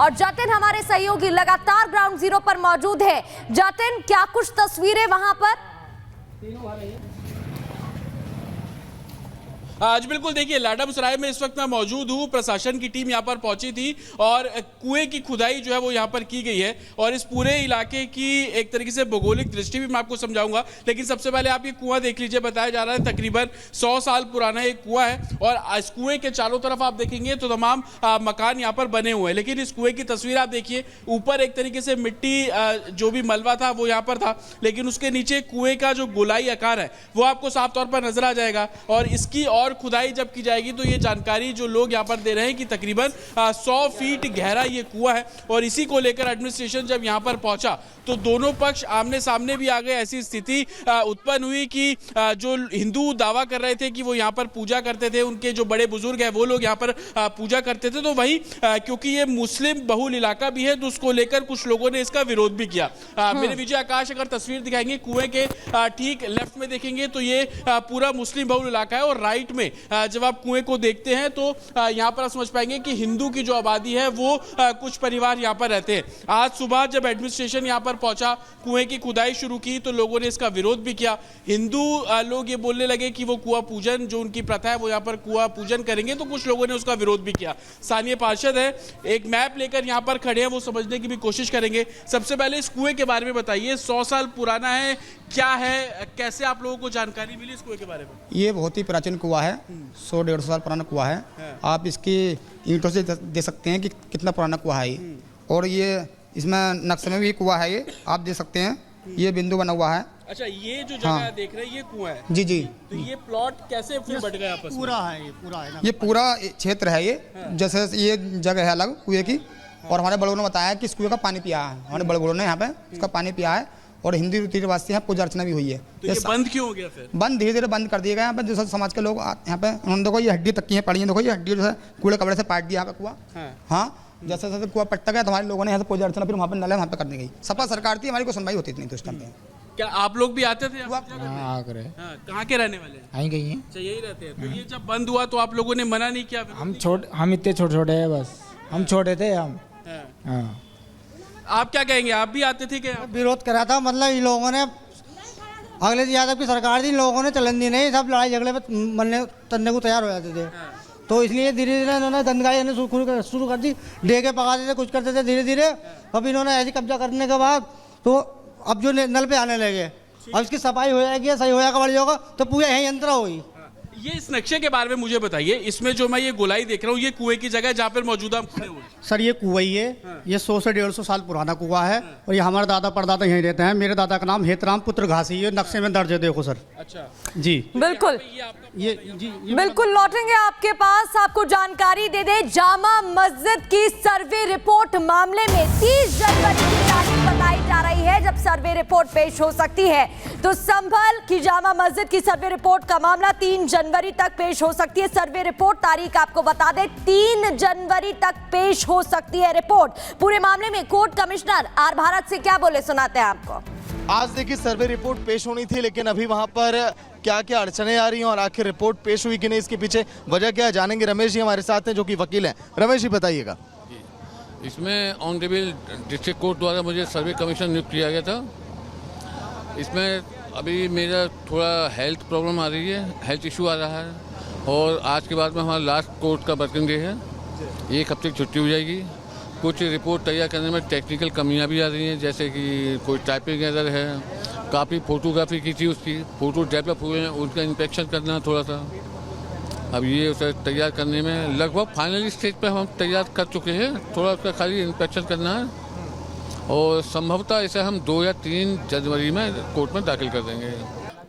और जतिन हमारे सहयोगी लगातार ग्राउंड जीरो पर मौजूद है। जतिन, क्या कुछ तस्वीरें वहां पर? आज बिल्कुल देखिए, लाडमसराय में इस वक्त मैं मौजूद हूँ। प्रशासन की टीम यहाँ पर पहुंची थी और कुएं की खुदाई जो है वो यहाँ पर की गई है और इस पूरे इलाके की एक तरीके से भौगोलिक दृष्टि भी मैं आपको समझाऊंगा। लेकिन सबसे पहले आप ये कुआं देख लीजिए। बताया जा रहा है तकरीबन 100 साल पुराना एक कुआं है और इस कुएं के चारों तरफ आप देखेंगे तो तमाम मकान यहाँ पर बने हुए हैं। लेकिन इस कुएं की तस्वीर आप देखिए, ऊपर एक तरीके से मिट्टी जो भी मलबा था वो यहाँ पर था, लेकिन उसके नीचे कुएं का जो गोलाई आकार है वो आपको साफ तौर पर नजर आ जाएगा। और इसकी और खुदाई जब की जाएगी तो ये जानकारी जो लोग यहाँ पर दे रहे हैं कि तकरीबन 100 फीट गहरा ये कुआं है। और इसी को लेकर एडमिनिस्ट्रेशन जब यहाँ पर पहुंचा तो दोनों पक्ष आमने सामने भी आ गए। ऐसी स्थिति उत्पन्न हुई कि जो हिंदू दावा कर रहे थे कि वो यहाँ पर पूजा करते थे, उनके जो बड़े बुजुर्ग हैं वो लोग यहाँ पर पूजा करते थे, तो वहीं क्योंकि ये मुस्लिम बहुल इलाका भी है तो उसको लेकर कुछ लोगों ने इसका विरोध भी किया। मेरे विजय आकाश अगर तस्वीर दिखाएंगे, कुएं के ठीक लेफ्ट में देखेंगे तो ये पूरा मुस्लिम बहुल इलाका है और राइट में जब आप कुएं को देखते हैं तो यहाँ पर आप समझ पाएंगे कि हिंदू की जो आबादी है वो कुछ परिवार यहाँ पर रहते हैं। आज सुबह जब एडमिनिस्ट्रेशन यहाँ पर पहुंचा, कुएं की खुदाई शुरू की तो लोगों ने इसका विरोध भी किया। हिंदू लोग ये बोलने लगे कि वो कुआं पूजन जो उनकी प्रथा है वो यहाँ पर कुआं पूजन करेंगे, तो कुछ लोगों ने उसका विरोध भी किया। स्थानीय पार्षद है, एक मैप लेकर यहाँ पर खड़े हैं, वो समझने की भी कोशिश करेंगे। सबसे पहले इस कुएं के बारे में बताइए, 100 साल पुराना है, क्या है, कैसे आप लोगों को जानकारी मिली इस कुएं के बारे में? ये बहुत ही प्राचीन कुआं है, 100-150 साल पुराना कुआं है। आप इसकी ईंटों से देख सकते हैं कि कितना पुराना कुआं है ये। और ये इसमें नक्शे में भी कुआं है, ये आप देख सकते हैं, ये बिंदु बना हुआ है। अच्छा, ये जो जगह देख रहे हैं ये कुआं है? जी जी। तो ये प्लॉट कैसे फिर बट गया आपस में? पूरा है, ये पूरा है ना, ये पूरा क्षेत्र है ये। जैसे ये जगह है अलग कुएं की। और हमारे बड़ों ने बताया कि इस कुएं का पानी पिया है, हमारे बड़ों ने यहाँ पे इसका पानी पिया है और हिंदी रीति रिवाज से यहाँ पूजा अर्चना भी हुई है। तो ये बंद क्यों हो गया फिर? बंद धीरे धीरे बंद कर दिया गया। यहाँ पे जो समाज के लोग यहाँ पे, उन्होंने देखो ये हड्डी तक की है पड़ी है, देखो ये हड्डी जो है कूड़े कपड़े से पाट दिया यहाँ पे कुआं। हाँ, जैसे जैसे कुआं पटता गया तो हमारे लोगों ने यहाँ से पूजा अर्चना फिर वहाँ पे नल वहाँ पे करने गई। सपा सरकार थी, हमारी कोई सुनवाई होती नहीं तो उस टाइम पे। क्या आप लोग भी आते थे? कहाँ के रहने वाले हैं? यहीं गई हैं। अच्छा, यही रहते हैं। तो ये जब बंद हुआ तो आप लोगों ने मना नहीं किया? हम इतने छोटे छोटे हैं, बस हम छोटे थे हम। हाँ। आप क्या कहेंगे, आप भी आते थे क्या? विरोध करा था, मतलब इन लोगों ने, अगले यादव की सरकार थी, इन लोगों ने चलन दी नहीं, सब लड़ाई झगड़े में मरने तन्ने को तैयार हो जाते थे। तो इसलिए धीरे धीरे इन्होंने दंगाई शुरू कर दी, डेगे पकाते थे, कुछ करते थे धीरे धीरे। अब इन्होंने ऐसी कब्जा करने के बाद तो अब जो नल पे आने लगे, अब इसकी सफाई हो जाएगी, सही हो जाएगा, बढ़ जाएगा तो पूरा यही यंत्र होगी। ये इस नक्शे के बारे में मुझे बताइए, इसमें जो मैं ये गोलाई देख रहा हूँ ये कुएं की जगह जहाँ पर मौजूदा हम खड़े हुए? सर ये कुआं ही है, ये 100 से 150 साल पुराना कुआं है और ये हमारे दादा परदादा यहीं रहते हैं। मेरे दादा का नाम हेतराम पुत्र घासी है, नक्शे में दर्ज है, देखो सर। अच्छा जी बिल्कुल, ये जी बिल्कुल लौटेंगे आपके पास। आपको जानकारी दे दे, जामा मस्जिद की सर्वे रिपोर्ट मामले में 30 जनवरी की तारीख बताई जा रही है जब सर्वे रिपोर्ट पेश हो सकती है। तो संभल की जामा मस्जिद की सर्वे रिपोर्ट का मामला 3 जनवरी तक पेश हो सकती है। सर्वे रिपोर्ट तारीख आपको बता दें, 3 जनवरी तक पेश हो सकती है रिपोर्ट। पूरे मामले में कोर्ट कमिश्नर आर भारत से क्या बोले, सुनाते हैं आपको। आज देखिए सर्वे रिपोर्ट पेश होनी थी, लेकिन अभी वहां पर क्या क्या अड़चने आ रही हैं और आखिर रिपोर्ट पेश हुई कि नहीं, इसके पीछे वजह क्या है जानेंगे। रमेश जी हमारे साथ हैं जो कि वकील हैं। रमेश जी बताइएगा। इसमें ऑनरेबल डिस्ट्रिक्ट कोर्ट द्वारा मुझे सर्वे कमीशन नियुक्त किया गया था। इसमें अभी मेरा थोड़ा हेल्थ प्रॉब्लम आ रही है, हेल्थ इशू आ रहा है और आज के बाद में हमारा लास्ट कोर्ट का वर्किंग डे है। 1 हफ्ते की छुट्टी हो जाएगी। कुछ रिपोर्ट तैयार करने में टेक्निकल कमियां भी आ रही हैं, जैसे कि कोई टाइपिंग एरर है, काफ़ी फोटोग्राफी की थी, उसकी फ़ोटो डेवलप हुए हैं, उनका इंस्पेक्शन करना है थोड़ा सा। अब ये उसे तैयार करने में लगभग फाइनल स्टेज पे हम तैयार कर चुके हैं, थोड़ा उसका खाली इंस्पेक्शन करना है और संभवतः इसे हम 2 या 3 जनवरी में कोर्ट में दाखिल कर देंगे।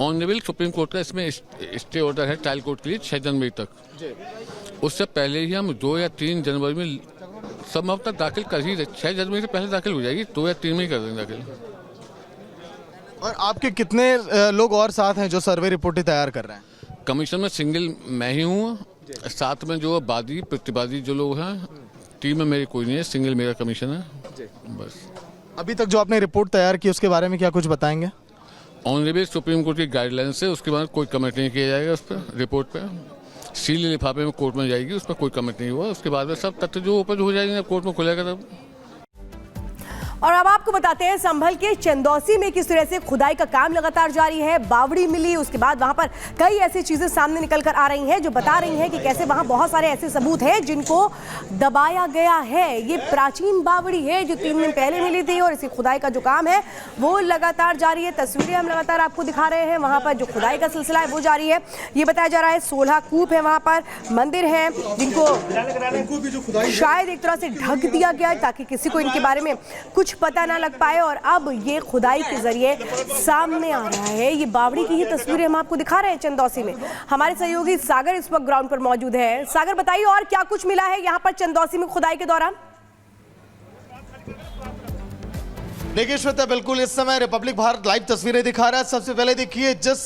ऑनरेबल सुप्रीम कोर्ट का इसमें स्टे ऑर्डर है ट्रायल कोर्ट के लिए 6 जनवरी तक। उससे पहले ही हम 2 या 3 जनवरी में संभवतः दाखिल कर ही, 6 जनवरी से पहले दाखिल हो जाएगी, 2 या 3 में ही कर देंगे दाखिल। और आपके कितने लोग और साथ हैं जो सर्वे रिपोर्टें तैयार कर रहे हैं? कमीशन में सिंगल मैं ही हूँ, साथ में जो वादी प्रतिवादी जो लोग हैं, टीम में मेरी कोई नहीं है, सिंगल मेरा कमीशन है बस। अभी तक जो आपने रिपोर्ट तैयार की उसके बारे में क्या कुछ बताएंगे? ऑनरेबल सुप्रीम कोर्ट की गाइडलाइंस है, उसके बाद कोई कमेंट नहीं किया जाएगा उस पर। रिपोर्ट पे सील लिफाफे में कोर्ट में जाएगी, उस पर कोई कमेंट नहीं हुआ। उसके बाद में सब तथ्य जो ओपन हो जाएंगे कोर्ट में खुलेगा तब। और अब आपको बताते हैं संभल के चंदौसी में किस तरह से खुदाई का काम लगातार जारी है। बावड़ी मिली, उसके बाद वहां पर कई ऐसी चीजें सामने निकल कर आ रही हैं जो बता रही हैं कि कैसे वहां बहुत सारे ऐसे सबूत हैं जिनको दबाया गया है। ये प्राचीन बावड़ी है जो 3 दिन पहले मिली थी और इसकी खुदाई का जो काम है वो लगातार जारी है। तस्वीरें हम लगातार आपको दिखा रहे हैं। वहां पर जो खुदाई का सिलसिला है वो जारी है। ये बताया जा रहा है 16 कूप है, वहां पर मंदिर है जिनको शायद एक तरह से ढक दिया गया है ताकि किसी को इनके बारे में कुछ पता ना लग पाए। और अब ये खुदाई के जरिए सामने आ रहा है। ये बावड़ी की ही तस्वीरें हम आपको दिखा रहे हैं चंदौसी में। हमारे सहयोगी सागर इस वक्त ग्राउंड पर मौजूद है। सागर, बताइए और क्या कुछ मिला है यहाँ पर चंदौसी में खुदाई के दौरान? देखिए श्वेता, बिल्कुल इस समय रिपब्लिक भारत लाइव तस्वीरें दिखा रहा है। सबसे पहले देखिए, जिस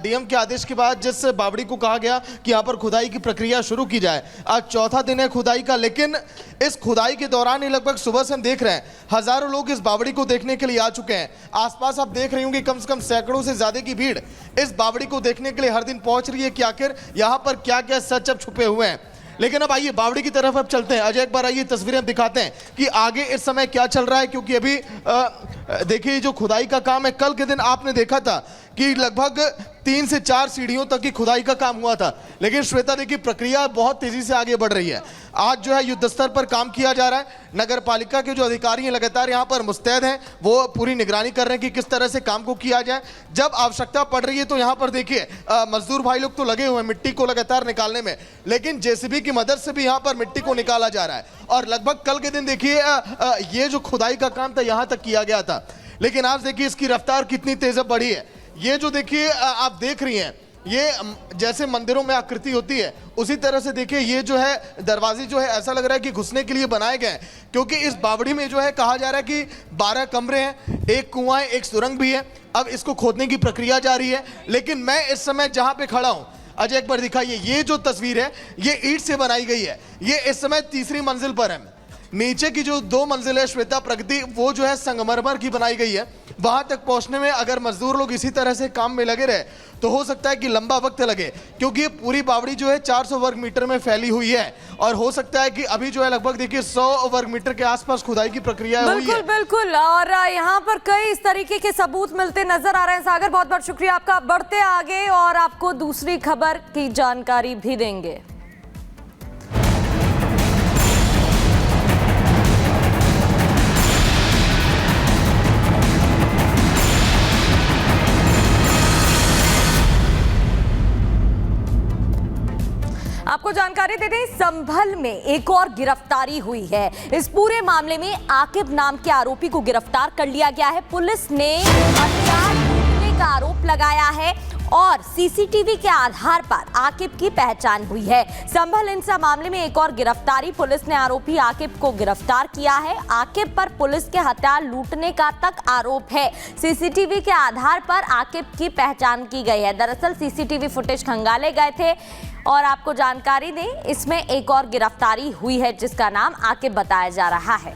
डीएम के आदेश के बाद जिस बावड़ी को कहा गया कि यहाँ पर खुदाई की प्रक्रिया शुरू की जाए, आज चौथा दिन है खुदाई का। लेकिन इस खुदाई के दौरान ही लगभग सुबह से हम देख रहे हैं हजारों लोग इस बावड़ी को देखने के लिए आ चुके हैं। आसपास आप देख रही होंगे कम से कम सैकड़ों से ज्यादा की भीड़ इस बावड़ी को देखने के लिए हर दिन पहुंच रही है कि आखिर यहाँ पर क्या क्या सच अब छुपे हुए हैं। लेकिन अब आइए बावड़ी की तरफ अब चलते हैं। अजय, एक बार आइए तस्वीरें दिखाते हैं कि आगे इस समय क्या चल रहा है, क्योंकि अभी देखिए जो खुदाई का काम है, कल के दिन आपने देखा था कि लगभग 3 से 4 सीढ़ियों तक की खुदाई का काम हुआ था। लेकिन श्वेता देखिए, प्रक्रिया बहुत तेजी से आगे बढ़ रही है। आज जो है युद्ध स्तर पर काम किया जा रहा है। नगर पालिका के जो अधिकारी हैं लगातार यहाँ पर मुस्तैद हैं, वो पूरी निगरानी कर रहे हैं कि किस तरह से काम को किया जाए। जब आवश्यकता पड़ रही है तो यहाँ पर देखिए मजदूर भाई लोग तो लगे हुए हैं मिट्टी को लगातार निकालने में, लेकिन जेसीबी की मदद से भी यहाँ पर मिट्टी को निकाला जा रहा है। और लगभग कल के दिन देखिए ये जो खुदाई का काम था यहाँ तक किया गया था, लेकिन आज देखिए इसकी रफ्तार कितनी तेज बढ़ी है। ये जो देखिए आप देख रही हैं, ये जैसे मंदिरों में आकृति होती है उसी तरह से देखिए ये जो है दरवाजे जो है ऐसा लग रहा है कि घुसने के लिए बनाए गए हैं, क्योंकि इस बावड़ी में जो है कहा जा रहा है कि 12 कमरे हैं, एक कुआं है, एक सुरंग भी है। अब इसको खोदने की प्रक्रिया जारी है। लेकिन मैं इस समय जहां पे खड़ा हूं, अजय एक बार दिखाइए, ये जो तस्वीर है ये ईंट से बनाई गई है। ये इस समय 3री मंजिल पर है। नीचे की जो 2 मंजिल है श्वेता प्रगति, वो जो है संगमरमर की बनाई गई है। वहां तक पहुंचने में अगर मजदूर लोग इसी तरह से काम में लगे रहे तो हो सकता है कि लंबा वक्त लगे, क्योंकि पूरी बावड़ी जो है 400 वर्ग मीटर में फैली हुई है। और हो सकता है कि अभी जो है लगभग देखिए 100 वर्ग मीटर के आसपास खुदाई की प्रक्रिया हुई है। बिल्कुल। और यहाँ पर कई इस तरीके के सबूत मिलते नजर आ रहे हैं। सागर, बहुत बहुत शुक्रिया आपका। बढ़ते आगे और आपको दूसरी खबर की जानकारी भी देंगे। आपको जानकारी दे दें, संभल में एक और गिरफ्तारी हुई है। इस पूरे मामले में आकिब नाम के आरोपी को गिरफ्तार कर लिया गया है। पुलिस ने हथियार लूटने का आरोप लगाया है और सीसीटीवी के आधार पर आकिब की पहचान हुई है। संभल हिंसा मामले में एक और गिरफ्तारी, पुलिस ने आरोपी आकिब को गिरफ्तार किया है। आकिब पर पुलिस के हथियार लूटने का तक आरोप है। सीसीटीवी के आधार पर आकिब की पहचान की गई है। दरअसल सीसीटीवी फुटेज खंगाले गए थे और आपको जानकारी दें, इसमें एक और गिरफ्तारी हुई है जिसका नाम आकिब बताया जा रहा है।